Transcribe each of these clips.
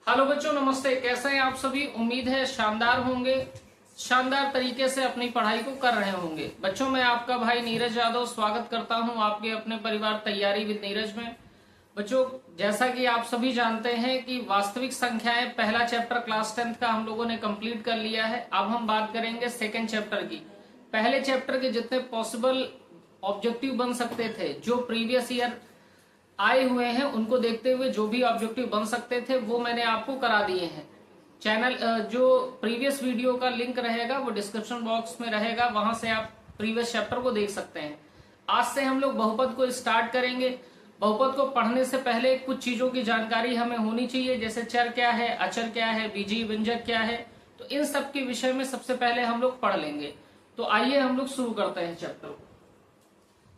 Hello बच्चों, नमस्ते। कैसे हैं आप सभी? उम्मीद है शानदार होंगे, शानदार तरीके से अपनी पढ़ाई को कर रहे होंगे। बच्चों, मैं आपका भाई नीरज यादव स्वागत करता हूं आपके अपने परिवार तैयारी विद नीरज में। बच्चों, जैसा कि आप सभी जानते हैं कि वास्तविक संख्याएं पहला चैप्टर क्लास 10th का हम लोगों ने कंप्लीट कर लिया है। अब हम बात करेंगे सेकेंड चैप्टर की। पहले चैप्टर के जितने पॉसिबल ऑब्जेक्टिव बन सकते थे, जो प्रीवियस ईयर आए हुए हैं, उनको देखते हुए जो भी ऑब्जेक्टिव बन सकते थे वो मैंने आपको करा दिए हैं। चैनल जो प्रीवियस वीडियो का लिंक रहेगा वो डिस्क्रिप्शन बॉक्स में रहेगा, वहां से आप प्रीवियस चैप्टर को देख सकते हैं। आज से हम लोग बहुपद को स्टार्ट करेंगे। बहुपद को पढ़ने से पहले कुछ चीजों की जानकारी हमें होनी चाहिए, जैसे चर क्या है, अचर क्या है, बीजीय व्यंजक क्या है। तो इन सब के विषय में सबसे पहले हम लोग पढ़ लेंगे। तो आइए हम लोग शुरू करते हैं चैप्टर को।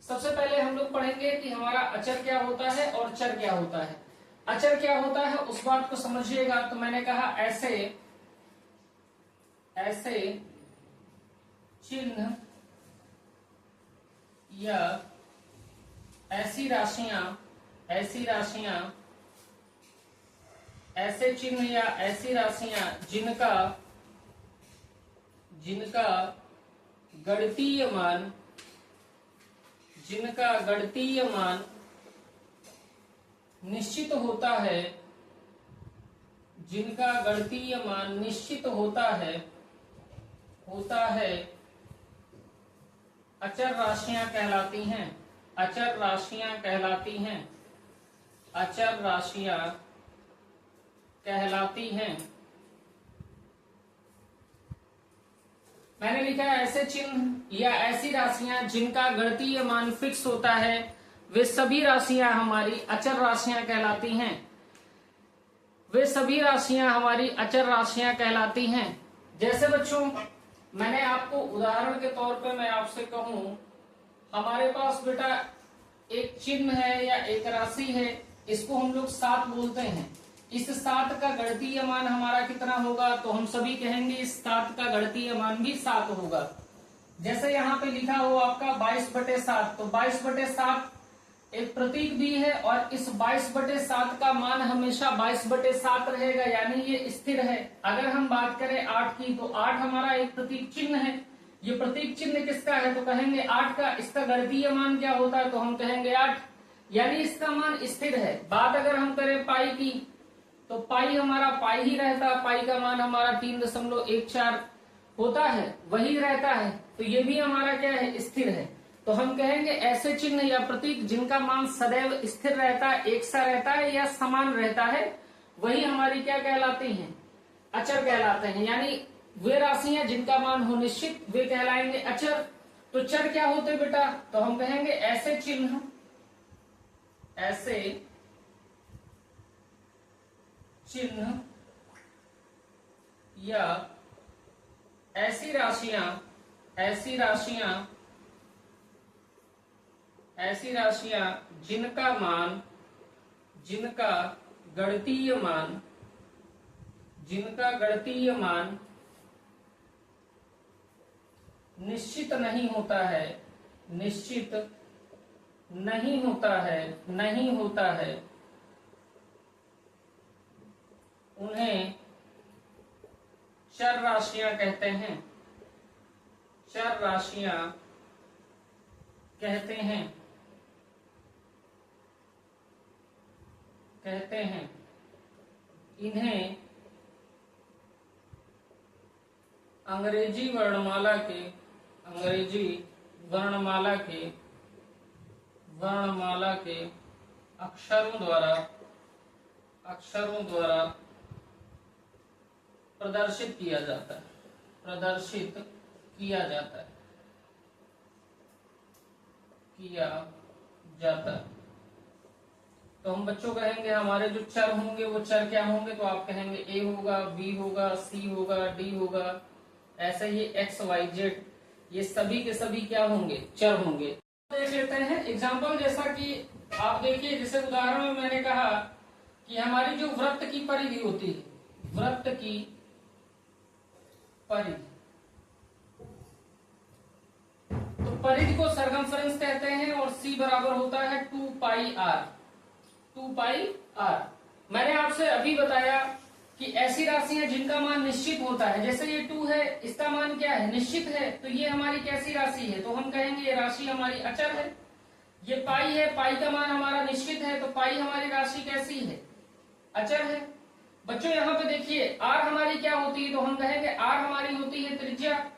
सबसे पहले हम लोग पढ़ेंगे कि हमारा अचर क्या होता है और चर क्या होता है। अचर क्या होता है उस बात को समझिएगा। तो मैंने कहा ऐसे चिन्ह या ऐसी राशियां ऐसे चिन्ह या ऐसी राशियां जिनका गणितीय मान निश्चित होता है, जिनका गणितीय मान निश्चित होता है अचर राशियां कहलाती हैं। अचर राशियां कहलाती हैं। मैंने लिखा है ऐसे चिन्ह या ऐसी राशियां जिनका गणितीय मान फिक्स होता है, वे सभी राशियां हमारी अचर राशियां कहलाती हैं। जैसे बच्चों, मैंने आपको उदाहरण के तौर पे मैं आपसे कहूं, हमारे पास बेटा एक चिन्ह है या एक राशि है, इसको हम लोग 7 बोलते हैं। इस 7 का गणितीय मान हमारा कितना होगा? तो हम सभी कहेंगे इस 7 का गणितीय मान भी 7 होगा। जैसे यहाँ पे लिखा हो आपका 22/7, तो 22/7 एक प्रतीक भी है और इस 22/7 का मान हमेशा 22/7 रहेगा, यानी ये स्थिर है। अगर हम बात करें 8 की, तो 8 हमारा एक प्रतीक चिन्ह है। ये प्रतीक चिन्ह किसका है? तो कहेंगे 8 का। इसका गणितीय मान क्या होता है? तो हम कहेंगे 8, यानी इसका मान स्थिर है। बात अगर हम करें पाई की, तो पाई हमारा पाई ही रहता, पाई का मान हमारा 3.14 होता है, वही रहता है। तो ये भी हमारा क्या है? स्थिर है। तो हम कहेंगे ऐसे चिन्ह या प्रतीक जिनका मान सदैव स्थिर रहता है, एक सा रहता है या समान रहता है, वही हमारी क्या कहलाती हैं? अचर कहलाते हैं। यानी वे राशियां जिनका मान हो निश्चित, वे कहलाएंगे अचर। तो चर क्या होते बेटा? तो हम कहेंगे ऐसे चिन्ह या ऐसी राशियां जिनका गणितीय मान निश्चित नहीं होता है, उन्हें चर राशियां कहते हैं। इन्हें अंग्रेजी वर्णमाला के अक्षरों द्वारा प्रदर्शित किया जाता है। तो हम बच्चों कहेंगे हमारे जो चर होंगे वो चर क्या होंगे? तो आप कहेंगे ए होगा, बी होगा, सी होगा, डी होगा, ऐसे ही एक्स वाई जेड, ये सभी के सभी क्या होंगे? चर होंगे। देख लेते हैं एग्जाम्पल। जैसा कि आप देखिए, जैसे उदाहरण में मैंने कहा कि हमारी जो वृत्त की परिधि होती है, वृत्त की परिधि, तो परिधि को सरकमफ्रेंस कहते हैं और c बराबर होता है 2 पाई r। मैंने आपसे अभी बताया कि ऐसी राशियां जिनका मान निश्चित होता है, जैसे ये 2 है, इसका मान क्या है, निश्चित है, तो ये हमारी कैसी राशि है, तो हम कहेंगे ये राशि हमारी अचर है। ये पाई है, पाई का मान हमारा निश्चित है, तो पाई हमारी राशि कैसी है, अचर है। बच्चों यहाँ पे देखिए आर हमारी क्या होती है, तो हम कहेंगे आर हमारी होती है त्रिज्या,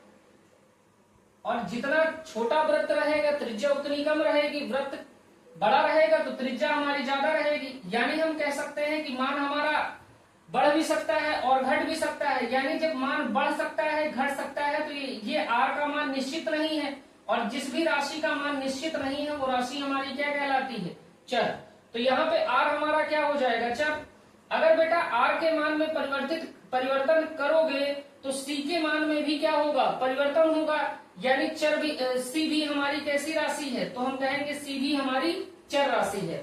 और जितना छोटा वृत्त रहेगा त्रिज्या उतनी कम रहेगी, वृत्त बड़ा रहेगा तो त्रिज्या हमारी ज्यादा रहेगी। यानी हम कह सकते हैं कि मान हमारा बढ़ भी सकता है और घट भी सकता है। यानी जब मान बढ़ सकता है, घट सकता है, तो ये आर का मान निश्चित नहीं है, और जिस भी राशि का मान निश्चित नहीं है वो राशि हमारी क्या कहलाती है, चर। तो यहाँ पे आर हमारा क्या हो जाएगा, चर। अगर बेटा आर के मान में परिवर्तन करोगे तो सी के मान में भी क्या होगा, परिवर्तन होगा, यानी चर भी सी भी हमारी कैसी राशि है, तो हम कहेंगे सी भी हमारी चर राशि है।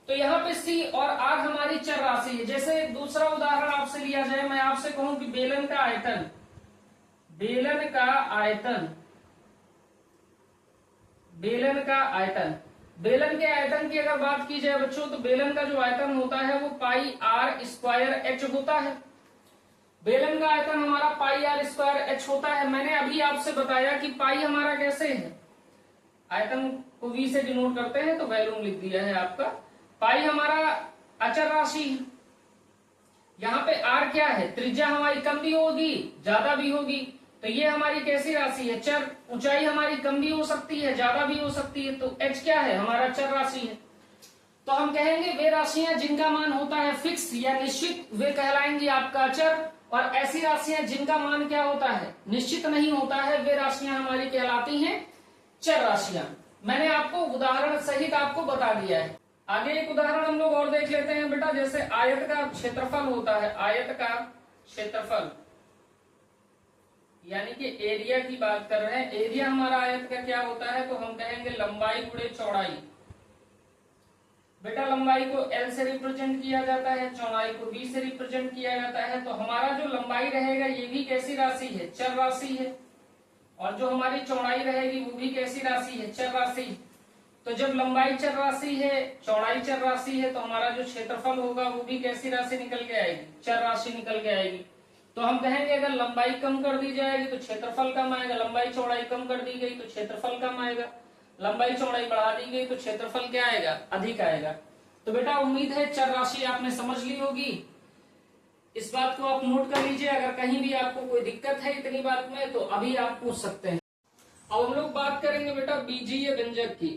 तो यहाँ पे सी और आर हमारी चर राशि है। जैसे दूसरा उदाहरण आपसे लिया जाए, मैं आपसे कहूं कि बेलन का आयतन, बेलन का आयतन, बेलन का आयतन, बेलन के आयतन की अगर बात की जाए बच्चों, तो बेलन का जो आयतन होता है वो पाई आर स्क्वायर एच होता है। बेलन का आयतन हमारा पाई आर स्क्वायर एच होता है। मैंने अभी आपसे बताया कि पाई हमारा कैसे है, आयतन को v से डिनोट करते हैं, तो वैल्यूम लिख दिया है आपका। पाई हमारा अचर राशि है। यहाँ पे आर क्या है, त्रिज्या हमारी कम भी होगी ज्यादा भी होगी, तो ये हमारी कैसी राशि है, चर। ऊंचाई हमारी कम भी हो सकती है ज्यादा भी हो सकती है, तो एच क्या है, हमारा चर राशि है। तो हम कहेंगे वे राशियां जिनका मान होता है फिक्स या निश्चित, वे कहलाएंगी आपका अचर, और ऐसी राशियां जिनका मान क्या होता है, निश्चित नहीं होता है, वे राशियां हमारी कहलाती हैं चर राशियां। मैंने आपको उदाहरण सहित आपको बता दिया है। आगे एक उदाहरण हम लोग और देख लेते हैं बेटा। जैसे आयत का क्षेत्रफल होता है, आयत का क्षेत्रफल यानी कि एरिया की बात कर रहे हैं। एरिया हमारा आयत का क्या होता है, तो हम कहेंगे लंबाई गुणे चौड़ाई। बेटा लंबाई को L से रिप्रेजेंट किया जाता है, चौड़ाई को B से रिप्रेजेंट किया जाता है। तो हमारा जो लंबाई रहेगा ये भी कैसी राशि है, चर राशि है, और जो हमारी चौड़ाई रहेगी वो भी कैसी राशि है, चर राशि। तो जब लंबाई चर राशि है, चौड़ाई चर राशि है, तो हमारा जो क्षेत्रफल होगा वो भी कैसी राशि निकल के आएगी, चर राशि निकल के आएगी। तो हम कहेंगे अगर लंबाई कम कर दी जाएगी तो क्षेत्रफल कम आएगा, लंबाई चौड़ाई कम कर दी गई तो क्षेत्रफल कम आएगा, लंबाई चौड़ाई बढ़ा दी गई तो क्षेत्रफल क्या आएगा, अधिक आएगा। तो बेटा उम्मीद है चर राशि आपने समझ ली होगी। इस बात को आप नोट कर लीजिए, अगर कहीं भी आपको कोई दिक्कत है इतनी बात में तो अभी आप पूछ सकते हैं। अब हम लोग बात करेंगे बेटा बीजीय व्यंजक की,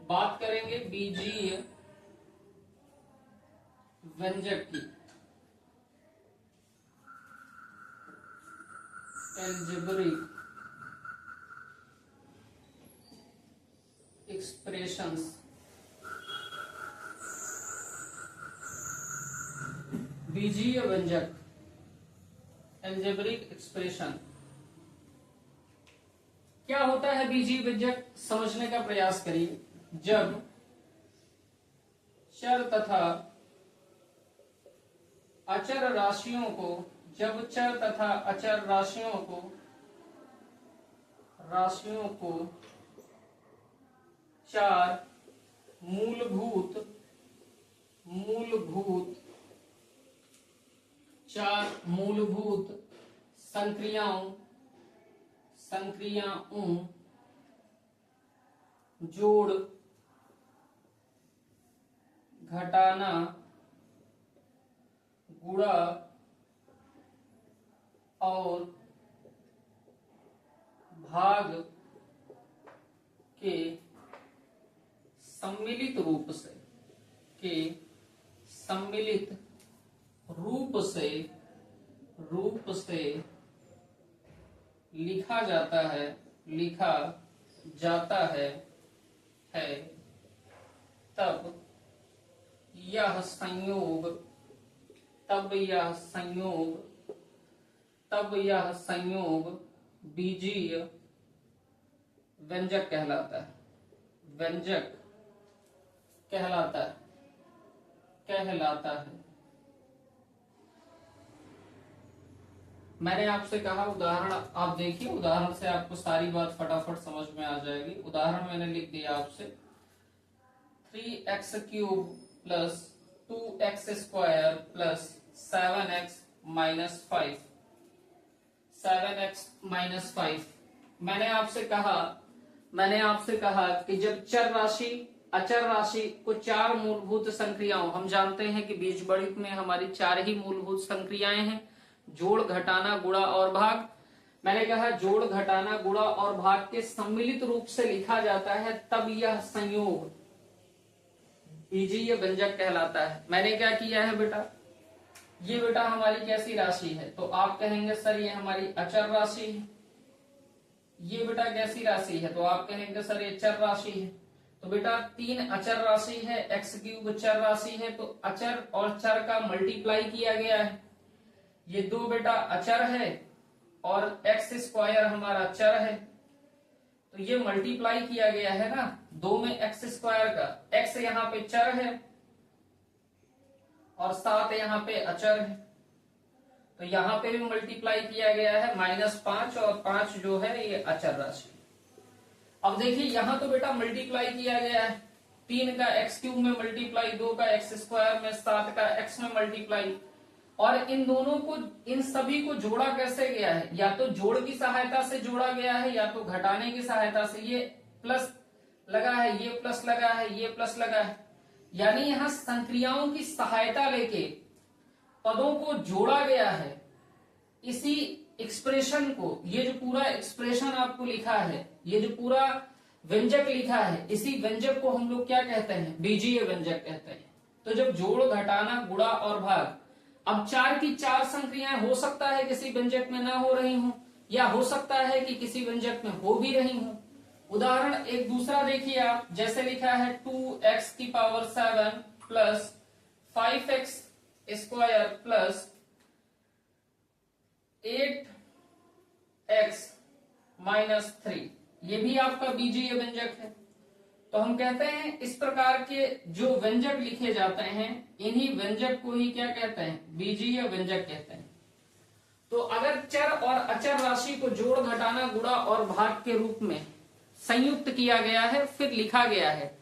बात करेंगे बीजीय व्यंजक की, एल्जेब्रिक एक्सप्रेशंस। बीजीय व्यंजक, एल्जेब्रिक एक्सप्रेशन क्या होता है। बीजीय व्यंजक समझने का प्रयास करिए। जब चर तथा अचर राशियों को, जब चर तथा अचर राशियों को चार मूलभूत संक्रियाओं जोड़, घटाना, गुणा और भाग के सम्मिलित रूप से लिखा जाता है, तब यह संयोग बीजीय व्यंजक कहलाता है, मैंने आपसे कहा उदाहरण आप देखिए, उदाहरण से आपको सारी बात फटाफट समझ में आ जाएगी। उदाहरण मैंने लिख दिया आपसे, 3x³ + 2x² + 7x -5, 7x -5। मैंने आपसे कहा कि जब चर राशि अचर राशि को 4 मूलभूत संक्रियाओं, हम जानते हैं कि बीजगणित में हमारी 4 ही मूलभूत संक्रियाएं हैं, जोड़, घटाना, गुणा और भाग। मैंने कहा जोड़, घटाना, गुणा और भाग के सम्मिलित रूप से लिखा जाता है, तब यह संयोग बीजीय व्यंजक कहलाता है। मैंने क्या किया है बेटा, ये बेटा हमारी कैसी राशि है, तो आप कहेंगे सर ये हमारी अचर राशि है। ये बेटा कैसी राशि है, तो आप कहेंगे सर ये चर राशि है। तो बेटा 3 अचर राशि है, x³ चर राशि है, तो अचर और चर का मल्टीप्लाई किया गया है। ये 2 बेटा अचर है और x² हमारा चर है, तो ये मल्टीप्लाई किया गया है ना 2 में x² का। x यहाँ पे चर है और 7 यहाँ पे अचर है, तो यहाँ पे भी मल्टीप्लाई किया गया है, -5 और 5 जो है ये अचर राशि। अब देखिए यहाँ तो बेटा मल्टीप्लाई किया गया है, 3 का x³ में मल्टीप्लाई, 2 का x² में, 7 का x में मल्टीप्लाई, और इन दोनों को, इन सभी को जोड़ा कैसे गया है, या तो जोड़ की सहायता से जोड़ा गया है या तो घटाने की सहायता से। ये प्लस लगा है, ये प्लस लगा है, ये प्लस लगा है, यानी यहाँ संक्रियाओं की सहायता लेके पदों को जोड़ा गया है। इसी एक्सप्रेशन को, ये जो पूरा एक्सप्रेशन आपको लिखा है, ये जो पूरा व्यंजक लिखा है, इसी व्यंजक को हम लोग क्या कहते हैं, बीजीय व्यंजक कहते हैं। तो जब जोड़, घटाना, गुणा और भाग, अब 4 की 4 संक्रियाएं हो सकता है किसी व्यंजक में ना हो रही हूं, या हो सकता है कि किसी व्यंजक में हो भी रही हूं। उदाहरण एक दूसरा देखिए आप, जैसे लिखा है 2x⁷ plus 5x² plus 8x-3, ये भी आपका बीजीय व्यंजक है। तो हम कहते हैं इस प्रकार के जो व्यंजक लिखे जाते हैं, इन्हीं व्यंजक को ही क्या कहते हैं, बीजीय व्यंजक कहते हैं। तो अगर चर और अचर राशि को जोड़, घटाना, गुणा और भाग के रूप में संयुक्त किया गया है, फिर लिखा गया है,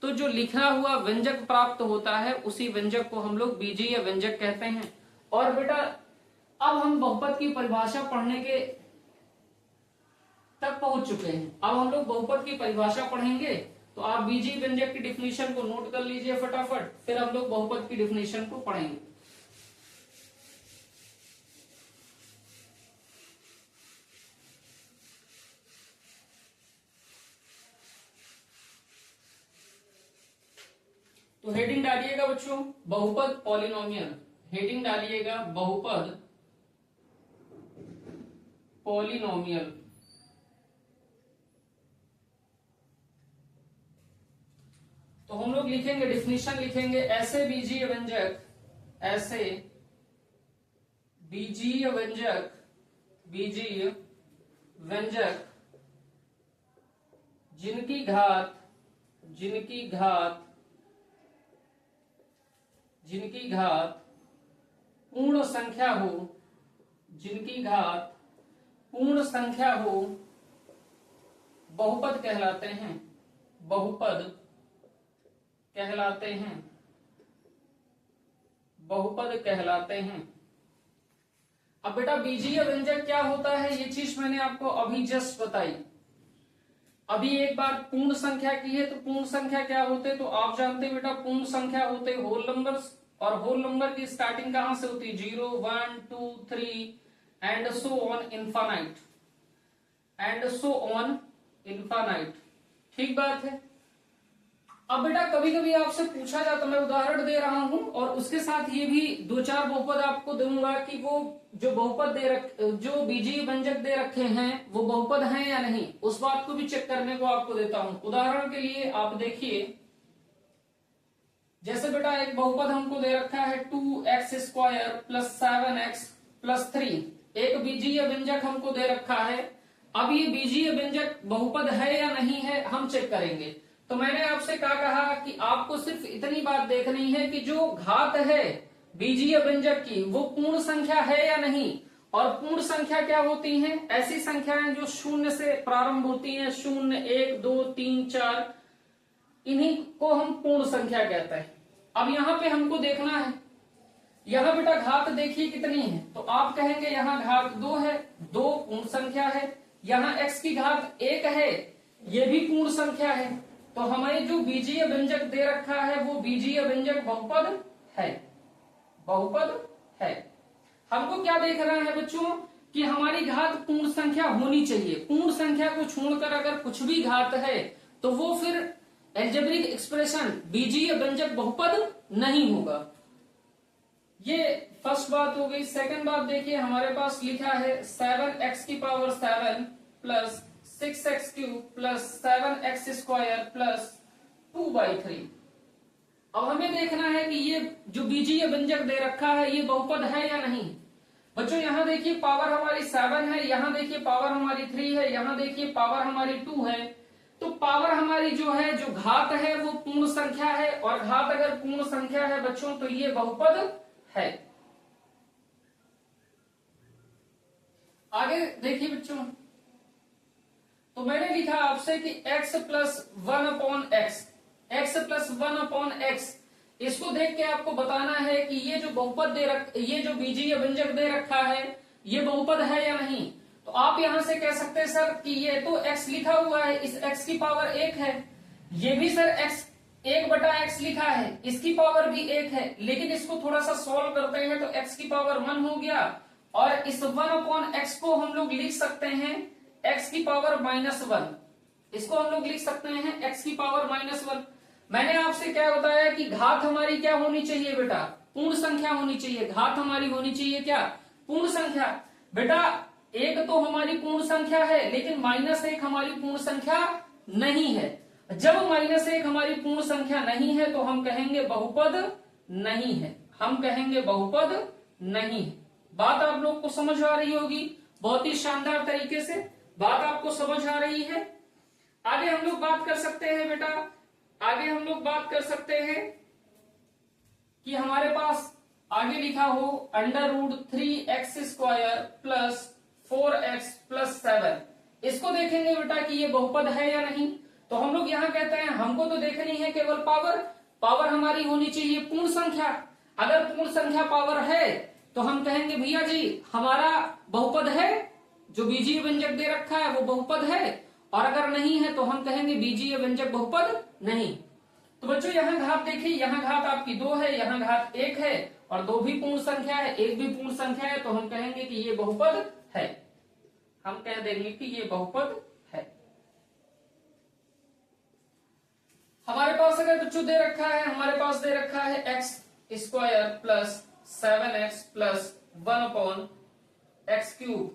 तो जो लिखा हुआ व्यंजक प्राप्त होता है, उसी व्यंजक को हम लोग बीजीय व्यंजक कहते हैं। और बेटा अब हम बहुपद की परिभाषा पढ़ने के तक पहुंच चुके हैं। अब हम लोग बहुपद की परिभाषा पढ़ेंगे, तो आप बीजीय व्यंजक की डिफिनीशन को नोट कर लीजिए फटाफट, फिर हम लोग बहुपद की डिफिनीशन को पढ़ेंगे। तो हेडिंग डालिएगा बच्चों, बहुपद पॉलिनोमियल। हेडिंग डालिएगा बहुपद पॉलिनोमियल। तो हम लोग लिखेंगे, डिफिनीशन लिखेंगे, ऐसे बीजीय व्यंजक, ऐसे बीजीय व्यंजक, बीजीय व्यंजक जिनकी घात पूर्ण संख्या हो, जिनकी घात पूर्ण संख्या हो, बहुपद कहलाते हैं, बहुपद कहलाते हैं, बहुपद कहलाते हैं। अब बेटा बीजीय व्यंजक क्या होता है, ये चीज मैंने आपको अभी जस्ट बताई। अभी एक बार पूर्ण संख्या की है, तो पूर्ण संख्या क्या होते, तो आप जानते हैं बेटा पूर्ण संख्या होते होल नंबर्स, और होल नंबर की स्टार्टिंग कहां से होती है, 0, 1, 2, 3 and so on infinite, and so on infinite. ठीक बात है। अब बेटा कभी कभी आपसे पूछा जाता, मैं उदाहरण दे रहा हूं और उसके साथ ये भी 2-4 बहुपद आपको दूंगा कि वो जो बहुपद जो बीजीय व्यंजक दे रखे हैं वो बहुपद हैं या नहीं, उस बात को भी चेक करने को आपको देता हूं। उदाहरण के लिए आप देखिए, जैसे बेटा एक बहुपद हमको दे रखा है 2x² प्लस 7x प्लस 3, एक बीजीय व्यंजक हमको दे रखा है। अब ये बीजीय व्यंजक बहुपद है या नहीं है हम चेक करेंगे। तो मैंने आपसे क्या कहा कि आपको सिर्फ इतनी बात देखनी है कि जो घात है बीजीय व्यंजक की वो पूर्ण संख्या है या नहीं। और पूर्ण संख्या क्या होती हैं, ऐसी संख्याएं जो 0 से प्रारंभ होती हैं, 0, 1, 2, 3, 4, इन्हीं को हम पूर्ण संख्या कहते हैं। अब यहाँ पे हमको देखना है यहाँ बेटा घात देखिए कितनी है, तो आप कहेंगे यहाँ घात 2 है, 2 पूर्ण संख्या है। यहाँ x की घात 1 है, ये भी पूर्ण संख्या है। तो हमें जो बीजीय व्यंजक दे रखा है वो बीजीय व्यंजक बहुपद है, बहुपद है। हमको क्या देख रहा है बच्चों कि हमारी घात पूर्ण संख्या होनी चाहिए। पूर्ण संख्या को छोड़कर अगर कुछ भी घात है तो वो फिर एल्जेब्रिक एक्सप्रेशन बीजीय व्यंजक बहुपद नहीं होगा। ये फर्स्ट बात हो गई। सेकंड बात देखिए, हमारे पास लिखा है 7x की power 7 plus 6x cube plus 7x square plus 2/3। अब हमें देखना है कि ये जो बीजीय व्यंजक दे रखा है ये बहुपद है या नहीं। बच्चों यहाँ देखिए पावर हमारी 7 है, यहाँ देखिए पावर हमारी 3 है, यहाँ देखिए पावर हमारी 2 है। तो पावर हमारी जो है, जो घात है वो पूर्ण संख्या है, और घात अगर पूर्ण संख्या है बच्चों तो ये बहुपद है। आगे देखिए बच्चों, तो मैंने लिखा आपसे कि x plus 1/x, x plus 1/x, इसको देख के आपको बताना है कि ये जो बहुपद ये जो बीजीय व्यंजक दे रखा है ये बहुपद है या नहीं। तो आप यहां से कह सकते हैं सर कि ये तो x लिखा हुआ है, इस x की पावर 1 है, ये भी सर x 1/x लिखा है, इसकी पावर भी 1 है, लेकिन इसको थोड़ा सा सॉल्व करते हैं तो x की पावर 1 हो गया, और इस 1/x को हम लोग लिख सकते हैं x की पावर -1। इसको हम लोग लिख सकते हैं x की पावर -1। मैंने आपसे क्या बताया कि घात हमारी क्या होनी चाहिए बेटा, पूर्ण संख्या होनी चाहिए। घात हमारी होनी चाहिए क्या, पूर्ण संख्या। बेटा एक तो हमारी पूर्ण संख्या है, लेकिन -1 हमारी पूर्ण संख्या नहीं है। जब -1 हमारी पूर्ण संख्या नहीं है तो हम कहेंगे बहुपद नहीं है, हम कहेंगे बहुपद नहीं है। बात आप लोग को समझ आ रही होगी, बहुत ही शानदार तरीके से बात आपको समझ आ रही है। आगे हम लोग बात कर सकते हैं बेटा, आगे हम लोग बात कर सकते हैं कि हमारे पास आगे लिखा हो √3x² प्लस 4x प्लस 7। इसको देखेंगे बेटा कि ये बहुपद है या नहीं। तो हम लोग यहाँ कहते हैं हमको तो देखनी है केवल पावर, पावर हमारी होनी चाहिए पूर्ण संख्या। अगर पूर्ण संख्या पावर है तो हम कहेंगे भैया जी हमारा बहुपद है, जो बीजीय व्यंजक दे रखा है वो बहुपद है, और अगर नहीं है तो हम कहेंगे बीजीय व्यंजक बहुपद नहीं। तो बच्चों यहाँ घात देखिए, यहाँ घात आपकी 2 है, यहाँ घात 1 है, और 2 भी पूर्ण संख्या है, 1 भी पूर्ण संख्या है, तो हम कहेंगे कि ये बहुपद है, हम कह देंगे कि ये बहुपद है। हमारे पास अगर बच्चों दे रखा है, हमारे पास दे रखा है x² plus 7x plus 1/x³,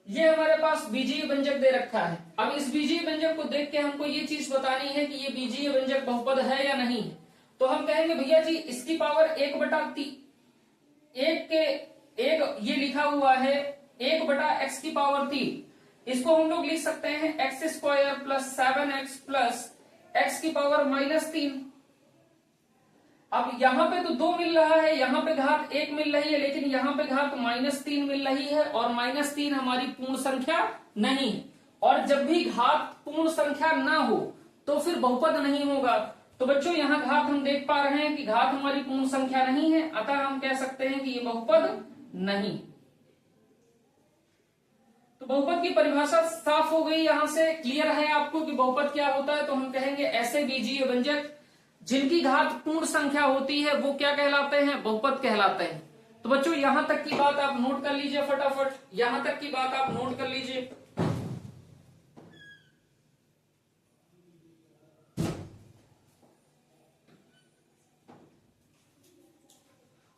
ये हमारे पास बीजीय व्यंजक दे रखा है। अब इस बीजीय व्यंजक को देख के हमको ये चीज बतानी है कि ये बीजीय व्यंजक बहुपद है या नहीं। तो हम कहेंगे भैया जी इसकी पावर 1/3, एक ये लिखा हुआ है 1/x की पावर 3, इसको हम लोग लिख सकते हैं x² plus 7x plus x की पावर -3। अब यहाँ पे तो 2 मिल रहा है, यहाँ पे घात 1 मिल रही है, लेकिन यहाँ पे घात -3 मिल रही है, और -3 हमारी पूर्ण संख्या नहीं। और जब भी घात पूर्ण संख्या ना हो तो फिर बहुपद नहीं होगा। तो बच्चों यहाँ घात हम देख पा रहे हैं कि घात हमारी पूर्ण संख्या नहीं है, अतः हम कह सकते हैं कि ये बहुपद नहीं। तो बहुपद की परिभाषा साफ हो गई, यहां से क्लियर है आपको कि बहुपद क्या होता है। तो हम कहेंगे ऐसे बीजीय व्यंजक जिनकी घात पूर्ण संख्या होती है वो क्या कहलाते हैं, बहुपद कहलाते हैं। तो बच्चों यहां तक की बात आप नोट कर लीजिए फटाफट, यहां तक की बात आप नोट कर लीजिए।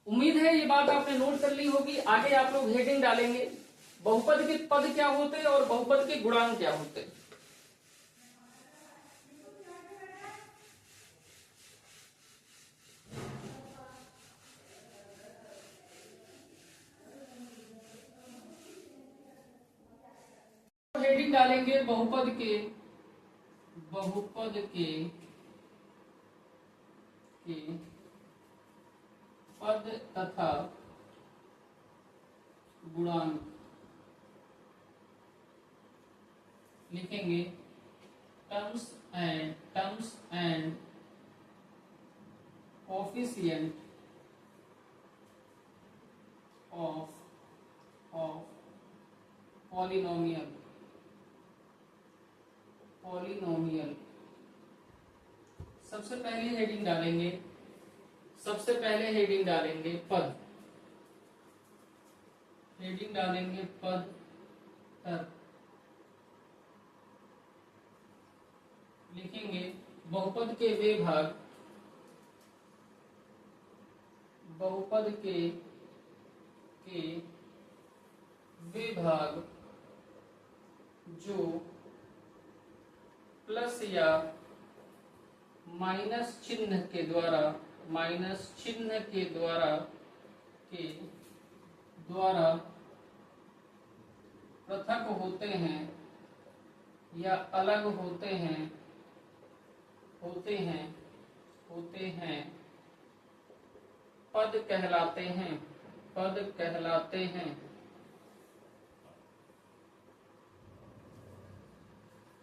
उम्मीद है ये बात आपने नोट कर ली होगी। आगे आप लोग हेडिंग डालेंगे बहुपद के पद क्या होते हैं और बहुपद के गुणांक क्या होते हैं। हेडिंग डालेंगे बहुपद के पद तथा गुणांक लिखेंगे terms and coefficient of polynomial सबसे पहले हेडिंग डालेंगे पद, तर्क, लिखेंगे बहुपद के वे भाग जो प्लस या माइनस चिन्ह के द्वारा पृथक होते हैं या अलग होते हैं पद कहलाते हैं।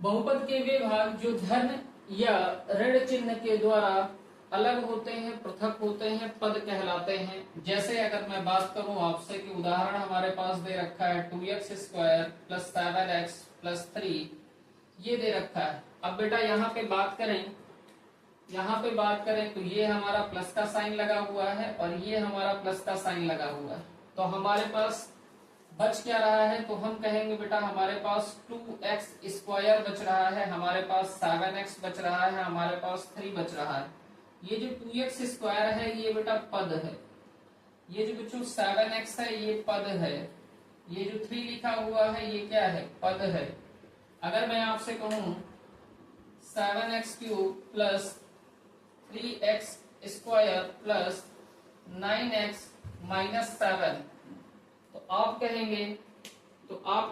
बहुपद के वे भाग जो धन या ऋण चिन्ह के द्वारा अलग होते हैं, पृथक होते हैं, पद कहलाते हैं। जैसे अगर मैं बात करूं आपसे कि उदाहरण हमारे पास दे रखा है 2x² + 7x + 3, ये दे रखा है। अब बेटा यहाँ पे बात करें तो ये हमारा प्लस का साइन लगा हुआ है और ये हमारा प्लस का साइन लगा हुआ है, तो हमारे पास बच क्या रहा है, तो हम कहेंगे बेटा हमारे पास 2x² बच रहा है, हमारे पास 7x बच रहा है, हमारे पास 3 बच रहा है। ये जो 2x² है ये बेटा पद है, ये जो बच्चों 7x है ये पद है, ये जो 3 लिखा हुआ है ये क्या है, पद है। अगर मैं आपसे कहूं 7x³ + 3x² + 9x - 7, तो आप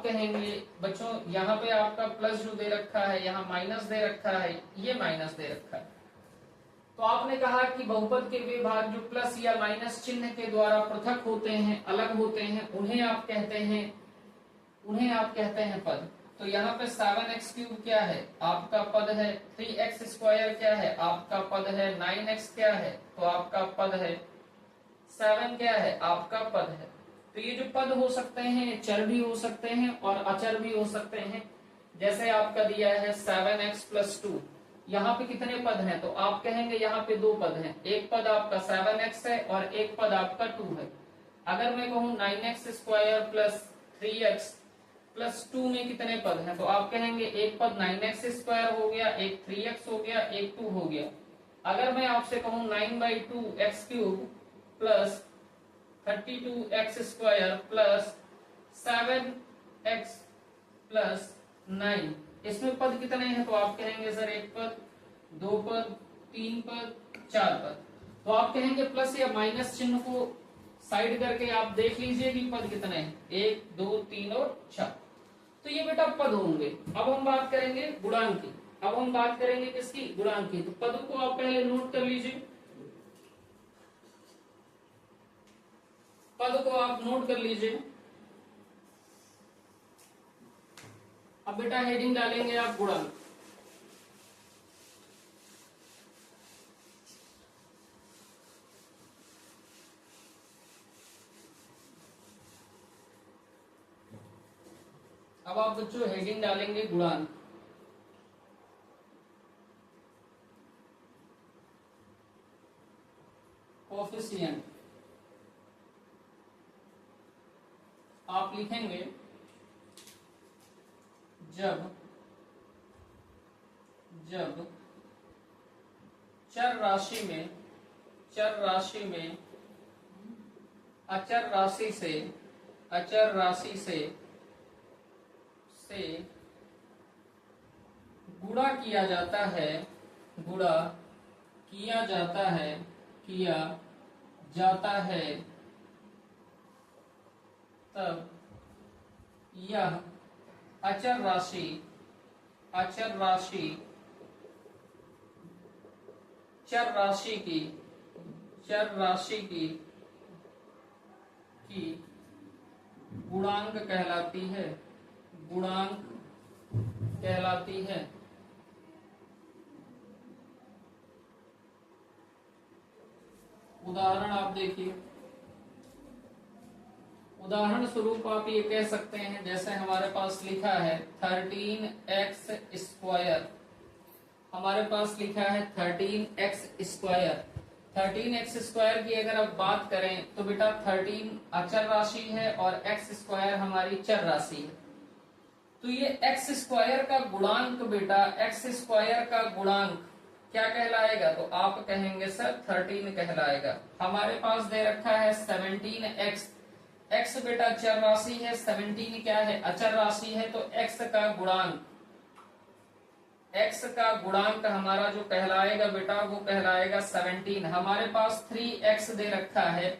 कहेंगे बच्चों यहाँ पे आपका प्लस जो दे रखा है, यहाँ माइनस दे रखा है, ये माइनस दे रखा है। तो आपने कहा कि बहुपद के वे भाग जो प्लस या माइनस चिन्ह के द्वारा पृथक होते हैं, अलग होते हैं, उन्हें आप कहते हैं पद। तो यहाँ पे 7x³ क्या है, आपका पद है। 3x² क्या है, आपका पद है। 9x क्या है, तो आपका पद है। 7 क्या है, आपका पद है। तो ये जो पद हो सकते हैं चर भी हो सकते हैं और अचर भी हो सकते हैं। जैसे आपका दिया है 7x + 2, यहाँ पे कितने पद हैं, तो आप कहेंगे यहाँ पे 2 पद हैं, एक पद आपका 7x है और एक पद आपका 2 है। अगर मैं कहूँ 9x² + 3x + 2 में कितने पद हैं, तो आप कहेंगे एक पद 9x² हो गया, एक 3x हो गया, एक 2 हो गया। अगर मैं आपसे कहूँ 9/2x³ + 32x² + 7x + 9, इसमें पद कितने हैं, तो आप कहेंगे सर एक पद, 2 पद, 3 पद, 4 पद। तो आप कहेंगे प्लस या माइनस चिन्ह को साइड करके आप देख लीजिए कि पद कितने हैं, 1, 2, 3 और 4। तो ये बेटा पद होंगे। अब हम बात करेंगे गुणांक की। अब हम बात करेंगे किसकी, गुणांक की। तो पद को आप पहले नोट कर लीजिए, पद को आप नोट कर लीजिए। अब बेटा हेडिंग डालेंगे आप गुणांक। अब आप बच्चों हेडिंग डालेंगे गुणांक। कोएफिशिएंट आप लिखेंगे जब चर राशि में अचर राशि से गुणा किया जाता है तब यह अचर राशि चर राशि की गुणांक कहलाती है। उदाहरण आप देखिए, उदाहरण स्वरूप आप ये कह सकते हैं, जैसे हमारे पास लिखा है 13x², हमारे पास लिखा है 13x²। 13x² की अगर आप बात करें तो बेटा 13 अचर राशि है और x² हमारी चर राशि है। तो ये x² का गुणांक बेटा, x² का गुणांक क्या कहलाएगा? तो आप कहेंगे सर 13 कहलाएगा। हमारे पास दे रखा है 17x, x बेटा चर राशि है, 17 क्या है? अचर राशि है। तो x का गुणांक हमारा जो कहलाएगा बेटा वो कहलाएगा 17। हमारे पास 3x दे रखा है,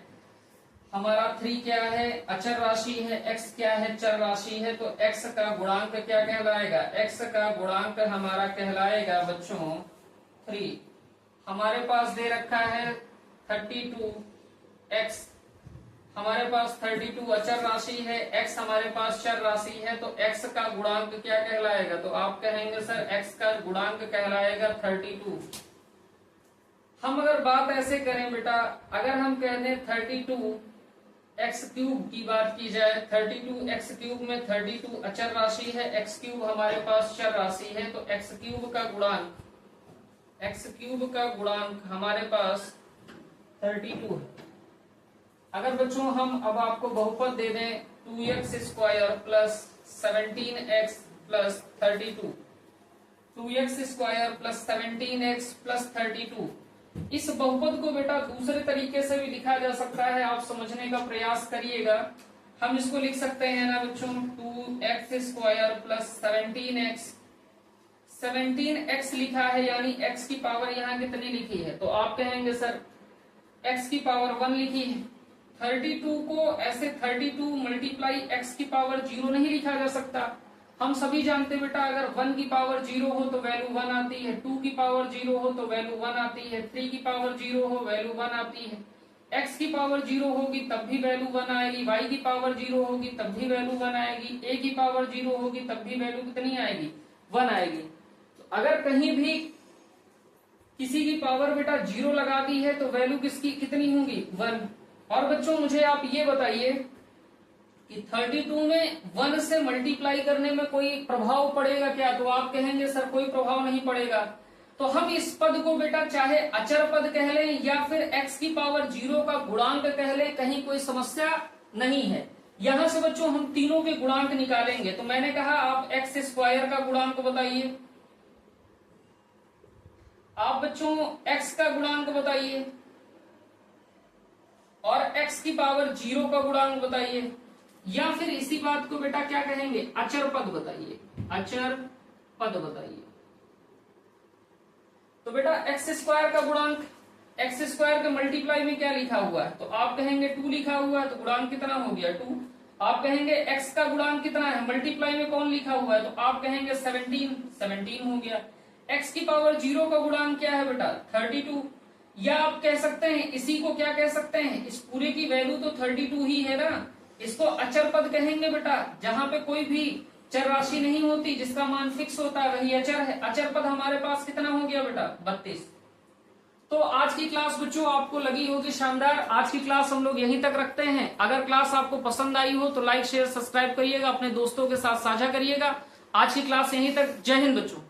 हमारा 3 क्या है? अचर राशि है, x क्या है? चर राशि है। तो x का गुणांक क्या कहलाएगा? x का गुणांक हमारा कहलाएगा बच्चों 3। हमारे पास दे रखा है 32x, हमारे पास 32 अचर राशि है, x हमारे पास चर राशि है। तो x का गुणांक क्या कहलाएगा? तो आप कहेंगे सर x का गुणांक कहलाएगा 32। हम अगर बात ऐसे करें बेटा, अगर हम कह दें 32x³ की बात की जाए, 32x³ में 32 अचर राशि है, x³ हमारे पास चर राशि है। तो x³ का गुणांक हमारे पास 32 है। अगर बच्चों हम अब आपको बहुपद दे दें 2x² plus 17x plus 32, 2x² plus 17x plus 32, इस बहुपद को बेटा दूसरे तरीके से भी लिखा जा सकता है। आप समझने का प्रयास करिएगा। हम इसको लिख सकते हैं ना बच्चों, 2x² प्लस 17x, 17x लिखा है यानी x की पावर यहाँ कितनी लिखी है? तो आप कहेंगे सर x की पावर 1 लिखी है। 32 को ऐसे 32 मल्टीप्लाई x की पावर 0 नहीं लिखा जा सकता। हम सभी जानते बेटा, अगर 1 की पावर 0 हो तो वैल्यू 1 आती है, 2 की पावर 0 हो तो वैल्यू 1 आती है, 3 की पावर 0 हो वैल्यू 1 आती है, x की पावर 0 होगी तब भी वैल्यू 1 आएगी, y की पावर 0 होगी तब भी वैल्यू 1 आएगी, a की पावर 0 होगी तब भी वैल्यू कितनी आएगी? 1 आएगी। तो अगर कहीं भी किसी की पावर बेटा 0 लगा दी है तो वैल्यू किसकी कितनी होगी? 1। और बच्चों मुझे आप ये बताइए कि 32 में 1 से मल्टीप्लाई करने में कोई प्रभाव पड़ेगा क्या? तो आप कहेंगे सर कोई प्रभाव नहीं पड़ेगा। तो हम इस पद को बेटा चाहे अचर पद कह लें या फिर x की पावर 0 का गुणांक कह लें, कहीं कोई समस्या नहीं है। यहां से बच्चों हम तीनों के गुणांक निकालेंगे। तो मैंने कहा आप x² का गुणांक बताइए, आप बच्चों x का गुणांक बताइए और x की पावर 0 का गुणांक बताइए, या फिर इसी बात को बेटा क्या कहेंगे? अचर पद बताइए, अचर पद बताइए। तो बेटा x² का गुणांक, x² के मल्टीप्लाई में क्या लिखा हुआ है? तो आप कहेंगे 2 लिखा हुआ है, तो गुणांक कितना हो गया? 2। आप कहेंगे x का गुणांक कितना है? मल्टीप्लाई में कौन लिखा हुआ है? तो आप कहेंगे 17 हो गया। x की पावर 0 का गुणांक क्या है बेटा? 32। या आप कह सकते हैं, इसी को क्या कह सकते हैं? इस पूरे की वैल्यू तो 32 ही है ना, इसको अचर पद कहेंगे बेटा। जहां पे कोई भी चर राशि नहीं होती, जिसका मान फिक्स होता है वही अचर है। अचर पद हमारे पास कितना हो गया बेटा? 32। तो आज की क्लास बच्चों आपको लगी होगी शानदार। आज की क्लास हम लोग यहीं तक रखते हैं। अगर क्लास आपको पसंद आई हो तो लाइक शेयर सब्सक्राइब करिएगा, अपने दोस्तों के साथ साझा करिएगा। आज की क्लास यहीं तक। जय हिंद बच्चों।